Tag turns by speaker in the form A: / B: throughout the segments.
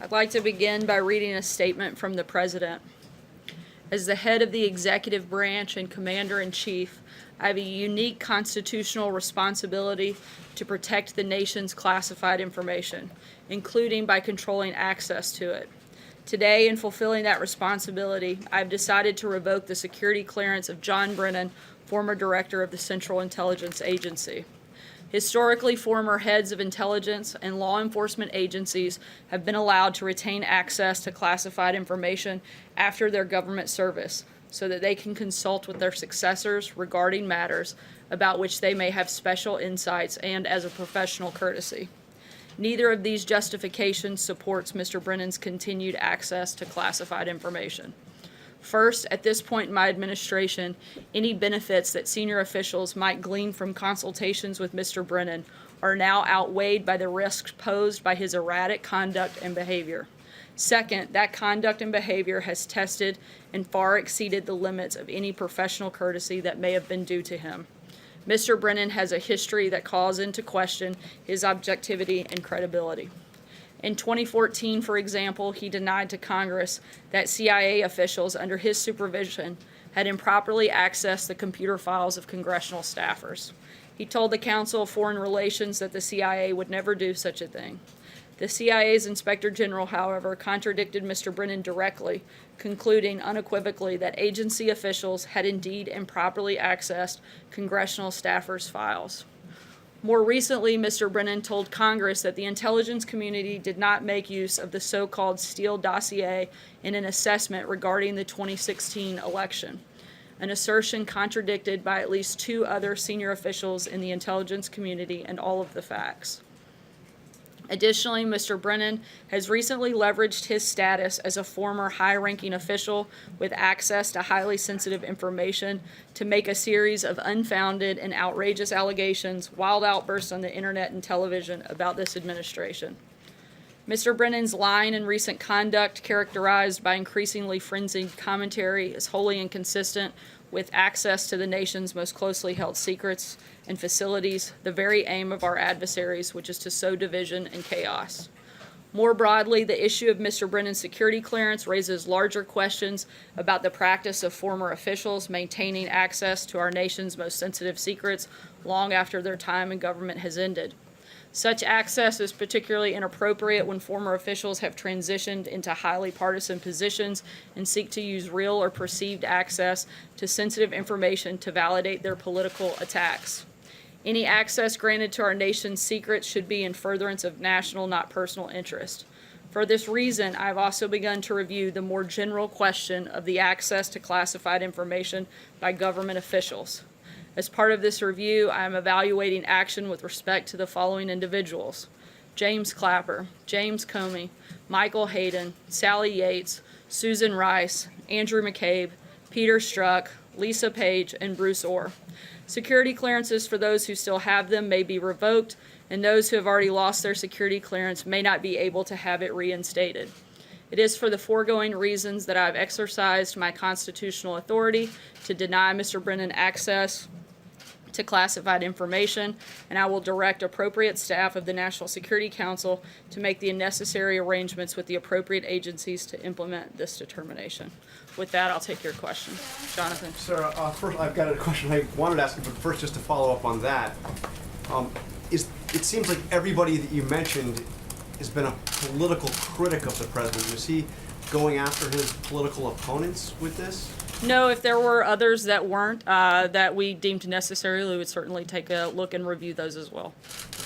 A: I'd like to begin by reading a statement from the President. As the head of the executive branch and Commander-in-Chief, I have a unique constitutional responsibility to protect the nation's classified information, including by controlling access to it. Today, in fulfilling that responsibility, I've decided to revoke the security clearance of John Brennan, former director of the Central Intelligence Agency. Historically, former heads of intelligence and law enforcement agencies have been allowed to retain access to classified information after their government service so that they can consult with their successors regarding matters about which they may have special insights and as a professional courtesy. Neither of these justifications supports Mr. Brennan's continued access to classified information. First, at this point in my administration, any benefits that senior officials might glean from consultations with Mr. Brennan are now outweighed by the risks posed by his erratic conduct and behavior. Second, that conduct and behavior has tested and far exceeded the limits of any professional courtesy that may have been due to him. Mr. Brennan has a history that calls into question his objectivity and credibility. In 2014, for example, he denied to Congress that CIA officials under his supervision had improperly accessed the computer files of congressional staffers. He told the Council of Foreign Relations that the CIA would never do such a thing. The CIA's Inspector General, however, contradicted Mr. Brennan directly, concluding unequivocally that agency officials had indeed improperly accessed congressional staffers' files. More recently, Mr. Brennan told Congress that the intelligence community did not make use of the so-called Steele dossier in an assessment regarding the 2016 election, an assertion contradicted by at least two other senior officials in the intelligence community and all of the facts. Additionally, Mr. Brennan has recently leveraged his status as a former high-ranking official with access to highly sensitive information to make a series of unfounded and outrageous allegations, wild outbursts on the internet and television about this administration. Mr. Brennan's lying and recent conduct, characterized by increasingly frenzied commentary, is wholly inconsistent with access to the nation's most closely held secrets and facilities, the very aim of our adversaries, which is to sow division and chaos. More broadly, the issue of Mr. Brennan's security clearance raises larger questions about the practice of former officials maintaining access to our nation's most sensitive secrets long after their time in government has ended. Such access is particularly inappropriate when former officials have transitioned into highly partisan positions and seek to use real or perceived access to sensitive information to validate their political attacks. Any access granted to our nation's secrets should be in furtherance of national, not personal interest. For this reason, I have also begun to review the more general question of the access to classified information by government officials. As part of this review, I am evaluating action with respect to the following individuals: James Clapper, James Comey, Michael Hayden, Sally Yates, Susan Rice, Andrew McCabe, Peter Strzok, Lisa Page, and Bruce Orr. Security clearances for those who still have them may be revoked, and those who have already lost their security clearance may not be able to have it reinstated. It is for the foregoing reasons that I have exercised my constitutional authority to deny Mr. Brennan access to classified information, and I will direct appropriate staff of the National Security Council to make the necessary arrangements with the appropriate agencies to implement this determination. With that, I'll take your question. Jonathan.
B: Sarah, first I've got a question I wanted to ask you, but first just to follow up on that. It seems like everybody that you mentioned has been a political critic of the president. Is he going after his political opponents with this?
A: No, if there were others that weren't, that we deemed necessary, we would certainly take a look and review those as well.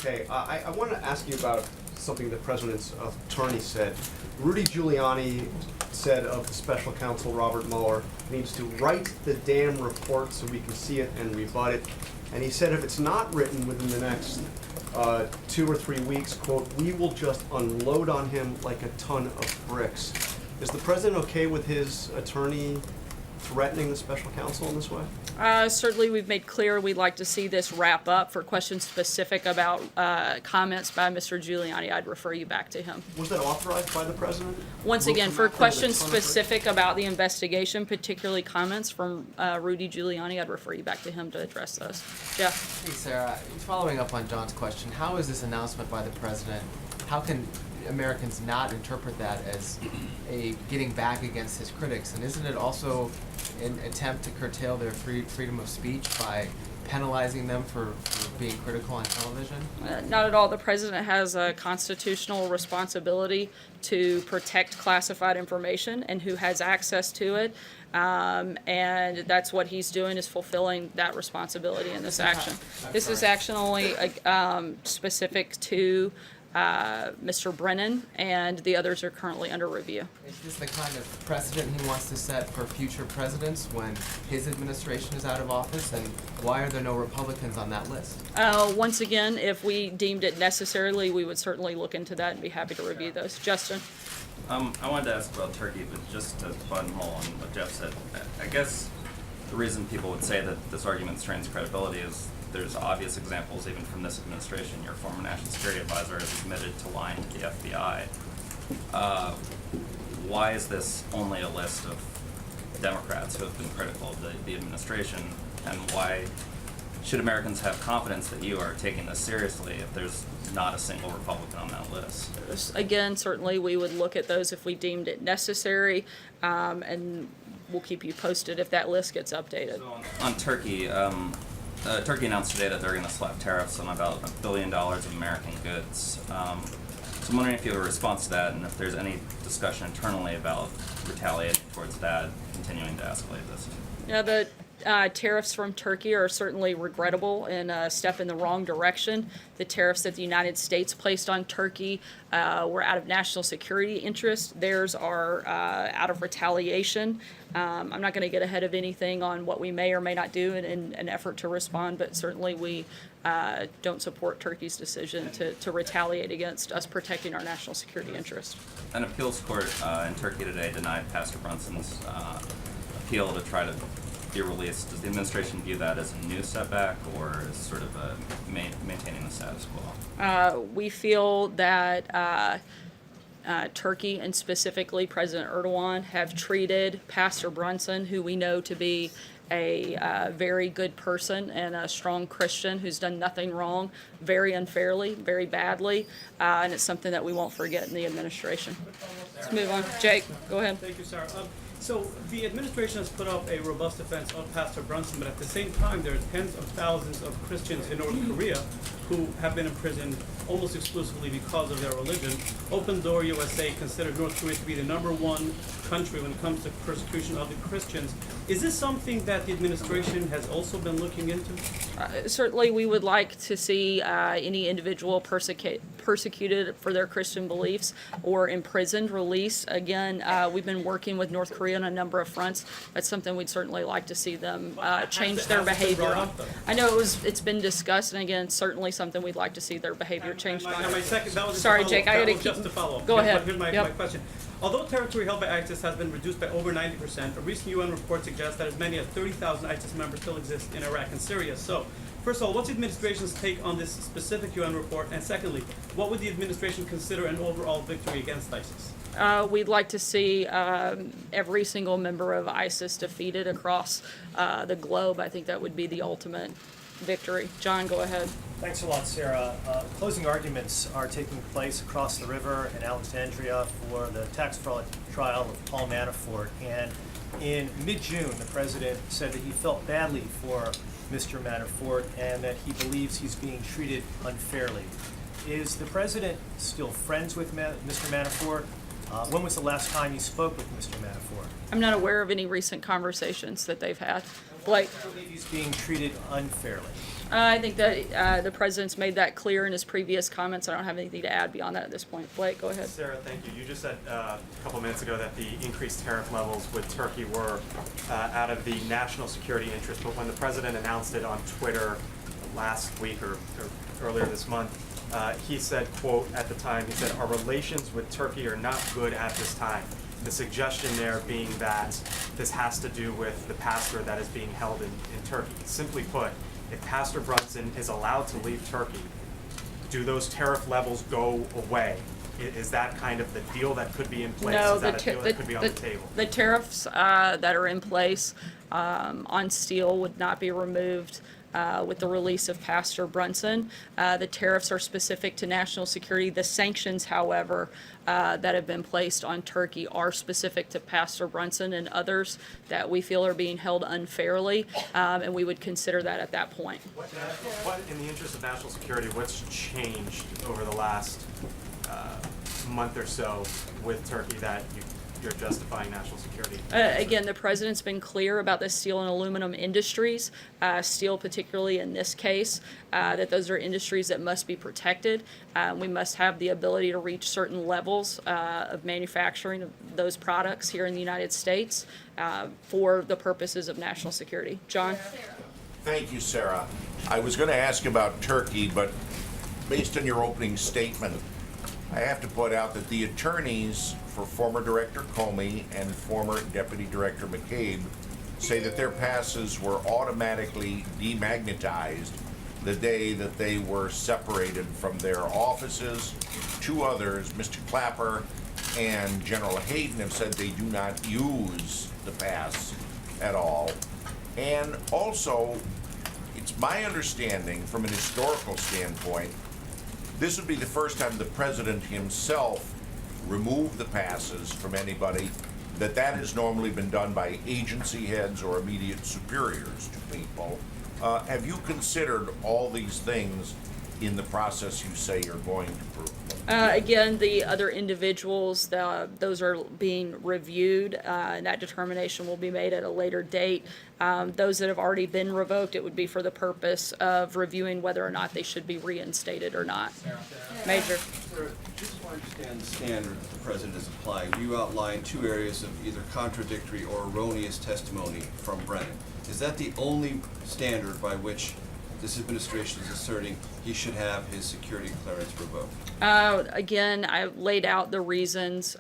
B: Okay, I want to ask you about something the president's attorney said. Rudy Giuliani said of the special counsel Robert Mueller needs to write the damn report so we can see it and rebut it. And he said if it's not written within the next 2 or 3 weeks, quote, we will just unload on him like a ton of bricks. Is the president okay with his attorney threatening the special counsel in this way?
A: Certainly, we've made clear we'd like to see this wrap up. For questions specific about comments by Mr. Giuliani, I'd refer you back to him.
B: Was that authorized by the president?
A: Once again, for questions specific about the investigation, particularly comments from Rudy Giuliani, I'd refer you back to him to address those. Jeff?
C: Hey, Sarah. Following up on John's question, how is this announcement by the president, how can Americans not interpret that as a getting back against his critics? And isn't it also an attempt to curtail their freedom of speech by penalizing them for being critical on television?
A: Not at all. The president has a constitutional responsibility to protect classified information and who has access to it. And that's what he's doing, is fulfilling that responsibility in this action. This is action only specific to Mr. Brennan, and the others are currently under review.
C: Is this the kind of precedent he wants to set for future presidents when his administration is out of office? And why are there no Republicans on that list?
A: Once again, if we deemed it necessarily, we would certainly look into that and be happy to review those. Justin?
D: I wanted to ask about Turkey, but just to buttonhole on what Jeff said, I guess the reason people would say that this argument strains credibility is there's obvious examples, even from this administration. Your former national security advisor has admitted to lying to the FBI. Why is this only a list of Democrats who have been critical of the administration, and why should Americans have confidence that you are taking this seriously if there's not a single Republican on that list?
A: Again, certainly we would look at those if we deemed it necessary, and we'll keep you posted if that list gets updated.
D: So on Turkey, Turkey announced today that they're going to slap tariffs on about $1 billion of American goods. So I'm wondering if you have a response to that, and if there's any discussion internally about retaliating towards that, continuing to escalate this.
A: Yeah, the tariffs from Turkey are certainly regrettable and a step in the wrong direction. The tariffs that the United States placed on Turkey were out of national security interest. Theirs are out of retaliation. I'm not going to get ahead of anything on what we may or may not do in an effort to respond, but certainly we don't support Turkey's decision to retaliate against us protecting our national security interest.
D: An appeals court in Turkey today denied Pastor Brunson's appeal to try to be released. Does the administration view that as a new setback, or as sort of maintaining the status quo?
A: We feel that Turkey, and specifically President Erdogan, have treated Pastor Brunson, who we know to be a very good person and a strong Christian who's done nothing wrong, very unfairly, very badly, and it's something that we won't forget in the administration. Let's move on. Jake, go ahead.
E: Thank you, Sarah. So the administration has put up a robust defense of Pastor Brunson, but at the same time, there are tens of thousands of Christians in North Korea who have been imprisoned almost exclusively because of their religion. Open Door USA considered North Korea to be the #1 country when it comes to persecution of the Christians. Is this something that the administration has also been looking into?
A: Certainly, we would like to see any individual persecuted for their Christian beliefs or imprisoned released. Again, we've been working with North Korea on a number of fronts. That's something we'd certainly like to see them change their behavior on. I know it's been discussed, and again, certainly something we'd like to see their behavior changed on. Sorry, Jake, I gotta keep.
E: Just to follow up.
A: Go ahead.
E: Here's my question. Although territory held by ISIS has been reduced by over 90%, a recent UN report suggests that as many as 30,000 ISIS members still exist in Iraq and Syria. So, first of all, what's the administration's take on this specific UN report? And secondly, what would the administration consider an overall victory against ISIS?
A: We'd like to see every single member of ISIS defeated across the globe. I think that would be the ultimate victory. John, go ahead.
F: Thanks a lot, Sarah. Closing arguments are taking place across the river in Alexandria for the tax fraud trial of Paul Manafort. And in mid-June, the president said that he felt badly for Mr. Manafort and that he believes he's being treated unfairly. Is the president still friends with Mr. Manafort? When was the last time you spoke with Mr. Manafort?
A: I'm not aware of any recent conversations that they've had. Blake?
F: I believe he's being treated unfairly.
A: I think that the president's made that clear in his previous comments. I don't have anything to add beyond that at this point. Blake, go ahead.
G: Sarah, thank you. You just said a couple minutes ago that the increased tariff levels with Turkey were out of the national security interest, but when the president announced it on Twitter last week or earlier this month, he said, quote, at the time, he said, "Our relations with Turkey are not good at this time." The suggestion there being that this has to do with the pastor that is being held in Turkey. Simply put, if Pastor Brunson is allowed to leave Turkey, do those tariff levels go away? Is that kind of the deal that could be in place?
A: No,
G: is that a deal that could be on the table?
A: The tariffs that are in place on steel would not be removed with the release of Pastor Brunson. The tariffs are specific to national security. The sanctions, however, that have been placed on Turkey are specific to Pastor Brunson and others that we feel are being held unfairly, and we would consider that at that point.
G: What, in the interest of national security, what's changed over the last month or so with Turkey that you're justifying national security?
A: Again, the president's been clear about the steel and aluminum industries, steel particularly in this case, that those are industries that must be protected. We must have the ability to reach certain levels of manufacturing of those products here in the United States for the purposes of national security. John?
H: Thank you, Sarah. I was going to ask about Turkey, but based on your opening statement, I have to point out that the attorneys for former Director Comey and former Deputy Director McCabe say that their passes were automatically demagnetized the day that they were separated from their offices. Two others, Mr. Clapper and General Hayden, have said they do not use the pass at all. And also, it's my understanding from an historical standpoint, this would be the first time the president himself removed the passes from anybody, that has normally been done by agency heads or immediate superiors to people. Have you considered all these things in the process you say you're going to prove?
A: Again, the other individuals, those are being reviewed, and that determination will be made at a later date. Those that have already been revoked, it would be for the purpose of reviewing whether or not they should be reinstated or not. Major.
I: Sir, just to understand the standard that the president is applying, you outlined two areas of either contradictory or erroneous testimony from Brennan. Is that the only standard by which this administration is asserting he should have his security clearance revoked?
A: Again, I laid out the reasons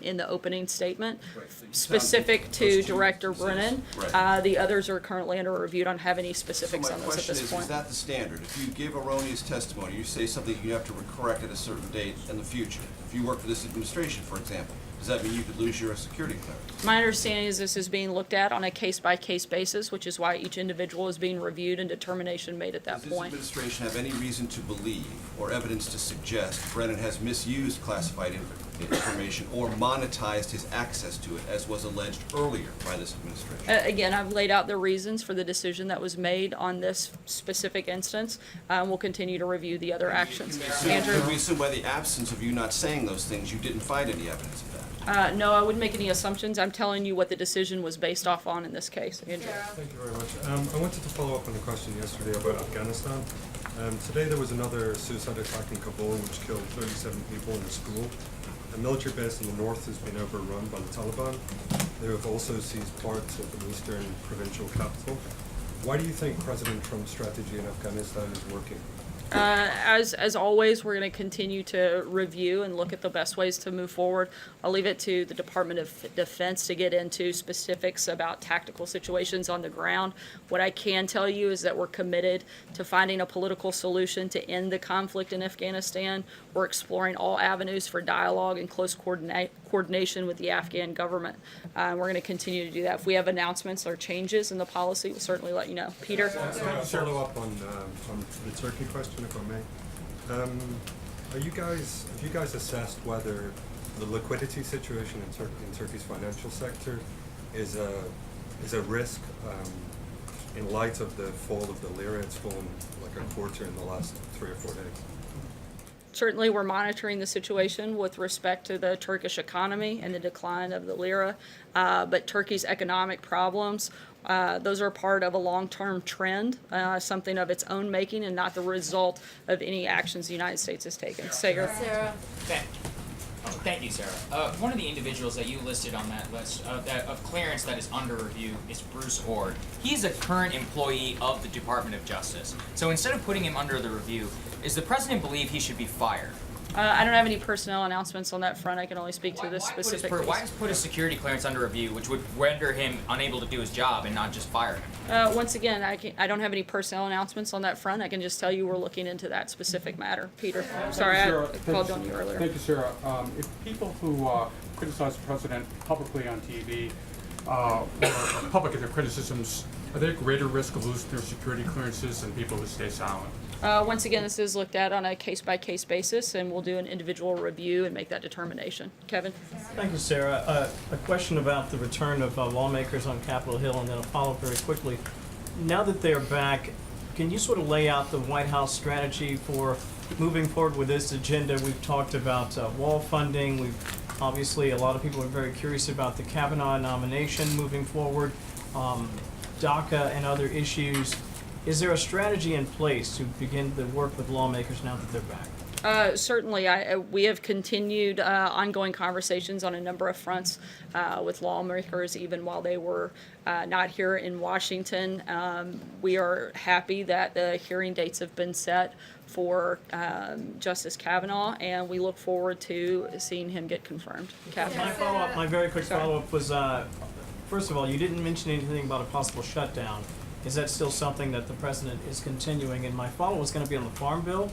A: in the opening statement,
I: Right, so you
A: specific
I: sound-
A: to
I: those two
A: Director
I: instances,
A: Brennan.
I: right.
A: The others are currently under review. Don't have any
I: So
A: specifics
I: my
A: on this at
I: question
A: this
I: is
A: point.
I: that the standard? If you give erroneous testimony, you say something you have to correct at a certain date in the future. If you work for this administration, for example, does that mean you could lose your security clearance?
A: My understanding is this is being looked at on a case-by-case basis, which is why each individual is being reviewed and determination made at that
I: Does this
A: point.
I: administration have any reason to believe or evidence to suggest Brennan has misused classified information or monetized his access to it, as was alleged earlier by this administration?
A: Again, I've laid out the reasons for the decision that was made on this specific instance. We'll continue to review the other actions. Andrew?
I: Could we assume by the absence of you not saying those things, you didn't find any evidence of that?
A: No, I wouldn't make any assumptions. I'm telling you what the decision was based off on in this case. Andrew?
J: Thank you very much. I wanted to follow up on the question yesterday about Afghanistan. Today there was another suicide attack in Kabul which killed 37 people in a school. A military base in the north has been overrun by the Taliban. They have also seized parts of the eastern provincial capital. Why do you think President Trump's strategy in Afghanistan is working?
A: As always, we're going to continue to review and look at the best ways to move forward. I'll leave it to the Department of Defense to get into specifics about tactical situations on the ground. What I can tell you is that we're committed to finding a political solution to end the conflict in Afghanistan. We're exploring all avenues for dialogue and close coordination with the Afghan government. We're going to continue to do that. If we have announcements or changes in the policy, we'll certainly let you know. Peter?
J: Follow up on the Turkey question, if I may. Have you guys assessed whether the liquidity situation in Turkey's financial sector is a risk in light of the fall of the lira? It's fallen like a quarter in the last 3 or 4 days.
A: Certainly, we're monitoring the situation with respect to the Turkish economy and the decline of the lira, but Turkey's economic problems, those are part of a long-term trend, something of its own making and not the result of any actions the United States has taken. Sager?
K: Thank you, Sarah. One of the individuals that you listed on that list of clearance that is under review is Bruce Ord. He's a current employee of the Department of Justice. So instead of putting him under the review, does the president believe he should be fired?
A: I don't have any personnel announcements on that front. I can only speak to this specific case.
K: Why just put his security clearance under review, which would render him unable to do his job and not just fire him?
A: Once again, I don't have any personnel announcements on that front. I can just tell you we're looking into that specific matter. Peter? Sorry, I called on you earlier.
L: Thank you, Sarah. If people who criticize the president publicly on TV or public in their criticisms Are they at greater risk of losing their security clearances than people who stay silent?
A: Once again, this is looked at on a case-by-case basis, and we'll do an individual review and make that determination. Kevin?
M: Thank you, Sarah. A question about the return of lawmakers on Capitol Hill, and then a follow-up very quickly. Now that they're back, can you sort of lay out the White House strategy for moving forward with this agenda? We've talked about wall funding. Obviously, a lot of people are very curious about the Kavanaugh nomination moving forward, DACA and other issues. Is there a strategy in place to begin to work with lawmakers now that they're back?
A: Certainly, we have continued ongoing conversations on a number of fronts with lawmakers, even while they were not here in Washington. We are happy that the hearing dates have been set for Justice Kavanaugh, and we look forward to seeing him get confirmed. Catherine?
M: My very quick
A: Sorry.
M: follow-up was, first of all, you didn't mention anything about a possible shutdown. Is that still something that the president is continuing? And my follow-up is going to be on the Farm Bill.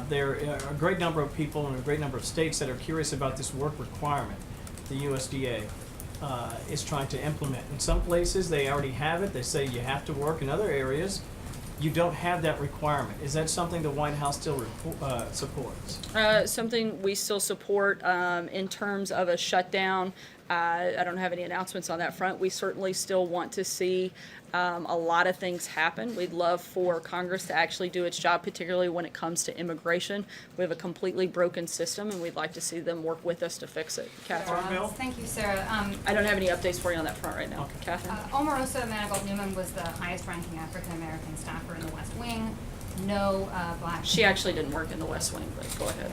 M: There are a great number of people in a great number of states that are curious about this work requirement the USDA is trying to implement. In some places, they already have it. They say you have to work. In other areas, you don't have that requirement. Is that something the White House still supports?
A: Something we still support in terms of a shutdown. I don't have any announcements on that front. We certainly still want to see a lot of things happen. We'd love for Congress to actually do its job, particularly when it comes to immigration. We have a completely broken system, and we'd like to see them work with us to fix it. Catherine?
N: Thank you, Sarah.
A: I don't have any updates for you on that front right now. Okay. Catherine?
N: Omarosa Manigault Newman was the highest-ranking African-American staffer in the West Wing. No black...
A: She actually didn't work in the West Wing, but go ahead.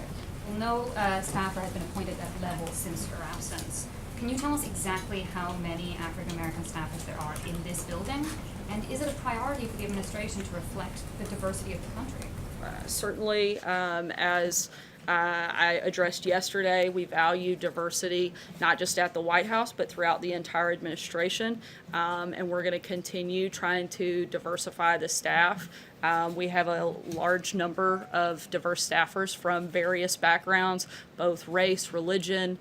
N: Well, no staffer has been appointed at that level since her absence. Can you tell us exactly how many African-American staffers there are in this building? And is it a priority for the administration to reflect the diversity of the country?
A: Certainly, as I addressed yesterday, we value diversity, not just at the White House, but throughout the entire administration. And we're going to continue trying to diversify the staff. We have a large number of diverse staffers from various backgrounds, both race, religion,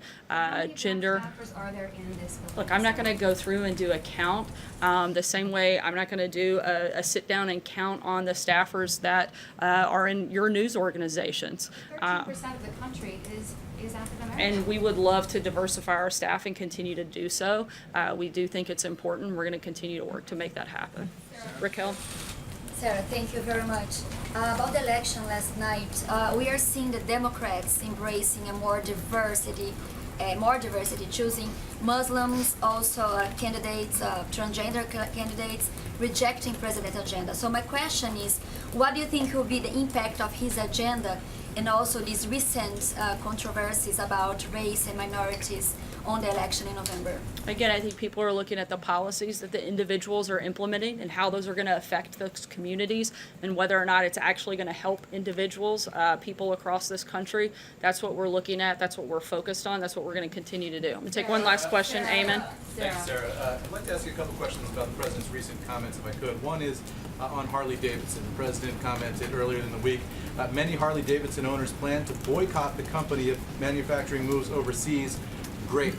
A: gender.
N: How many staffers are there in this building?
A: Look, I'm not going to go through and do a count. The same way I'm not going to do a sit down and count on the staffers that are in your news organizations.
N: 13% of the country is African American.
A: And we would love to diversify our staff and continue to do so. We do think it's important. We're going to continue to work to make that happen. Raquel?
O: Sarah, thank you very much. About the election last night, we are seeing the Democrats embracing more diversity, choosing Muslims, also candidates, transgender candidates, rejecting president's agenda. So my question is, what do you think will be the impact of his agenda and also these recent controversies about race and minorities on the election in November?
A: Again, I think people are looking at the policies that the individuals are implementing and how those are going to affect those communities and whether or not it's actually going to help individuals, people across this country. That's what we're looking at. That's what we're focused on. That's what we're going to continue to do. I'm going to take one last question. Eamon?
P: Thanks, Sarah. I'd like to ask you a couple questions about the President's recent comments, if I could. One is on Harley Davidson. The President commented earlier in the week, many Harley Davidson owners plan to boycott the company if manufacturing moves overseas. Great.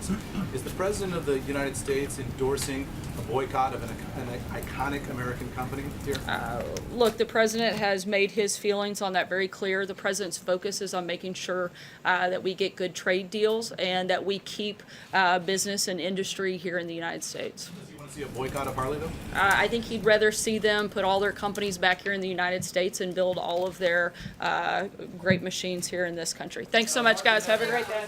P: Is the President of the United States endorsing a boycott of an iconic American company here?
A: Look, the President has made his feelings on that very clear. The President's focus is on making sure that we get good trade deals and that we keep business and industry here in the United States.
P: Does he want to see a boycott of Harley, though?
A: I think he'd rather see them put all their companies back here in the United States and build all of their great machines here in this country. Thanks so much, guys. Have a great day.